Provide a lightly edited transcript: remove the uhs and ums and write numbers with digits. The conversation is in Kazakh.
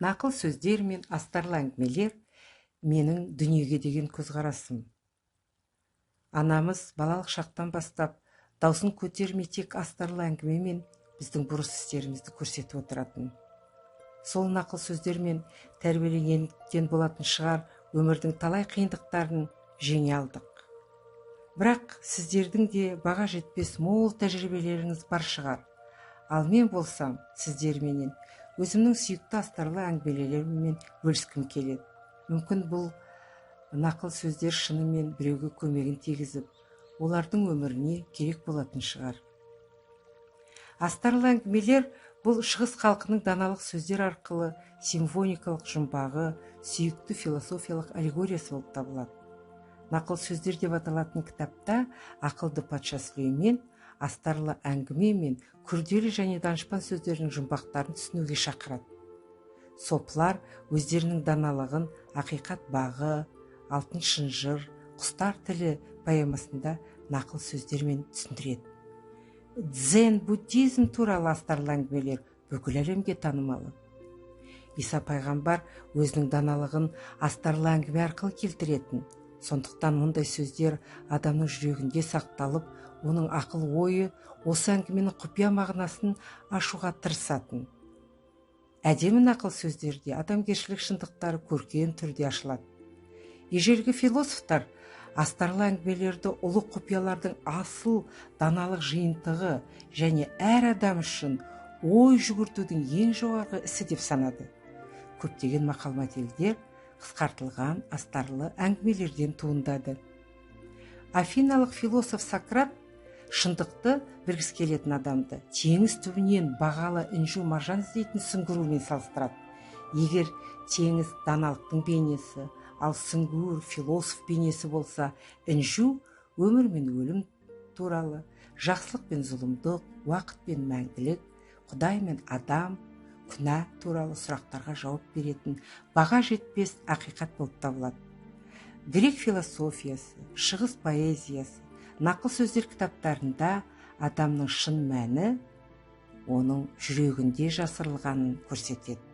Нақыл сөздер мен астарлы әңгімелер менің дүниеге деген көзқарасым. Анамыз балалық шақтан бастап даусын көтермей тек астарлы әңгімемен біздің бұрыс істерімізді көрсетіп отыратын. Сол нақыл сөздермен тәрбиеленгендіктен болатын шығар, өмірдің талай қиындықтарын жеңе алдық. Бірақ сіздердің де баға жетпес мол тәжірибелеріңіз бар шығар. Ал мен болсам, сіздерменен өзімнің сүйікті астарлы әңгімелеріммен бөліскім келеді. Мүмкін бұл нақыл сөздер шынымен біреуге көмегін тигізіп, олардың өміріне керек болатын шығар. Астарлы әңгімелер бұл шығыс халқының даналық сөздер арқылы симфоникалық жұмбағы, сүйікті философиялық аллегориясы болып табылады. Нақыл сөздер деп аталатын кітапта ақылды патша Сүлеймен астарлы әңгіме мен күрделі және данышпан сөздердің жұмбақтарын түсінуге шақырады. Соплар өздерінің даналығын ақиқат бағы, алтын шынжыр, құстар тілі поэмасында нақыл сөздермен түсіндіреді. Дзен буддизм туралы астарлы әңгімелер бүкіл әлемге танымалы. Иса пайғамбар өзінің даналығын астарлы әңгіме арқылы келтіретін. Сондықтан мұндай сөздер адамның жүрегінде сақталып, оның ақыл ойы осы әңгіменің құпия мағынасын ашуға тырысатын. Әдемі нақыл сөздерде адамгершілік шындықтары көркем түрде ашылады. Ежелгі философтар астарлы әңгімелерді ұлы құпиялардың асыл даналық жиынтығы және әр адам үшін ой жүгіртудің ең жоғарғы ісі деп санады. Көптеген мақал-мәтелдер қысқартылған астарлы әңгімелерден туындады. Афиналық философ Сократ шындықты білгісі келетін адамды теңіз түбінен бағалы інжу маржан іздейтін сүңгірумен салыстырады. Егер теңіз даналықтың бейнесі, ал сүңгуір философ бейнесі болса, інжу өмір мен өлім туралы, жақсылық пен зұлымдық, уақыт пен мәңгілік, Құдай мен адам, күнә туралы сұрақтарға жауап беретін баға жетпес ақиқат болып табылады. Грек философиясы, шығыс поэзиясы, нақыл сөздер кітаптарында адамның шын мәні оның жүрегінде жасырылғанын көрсетеді.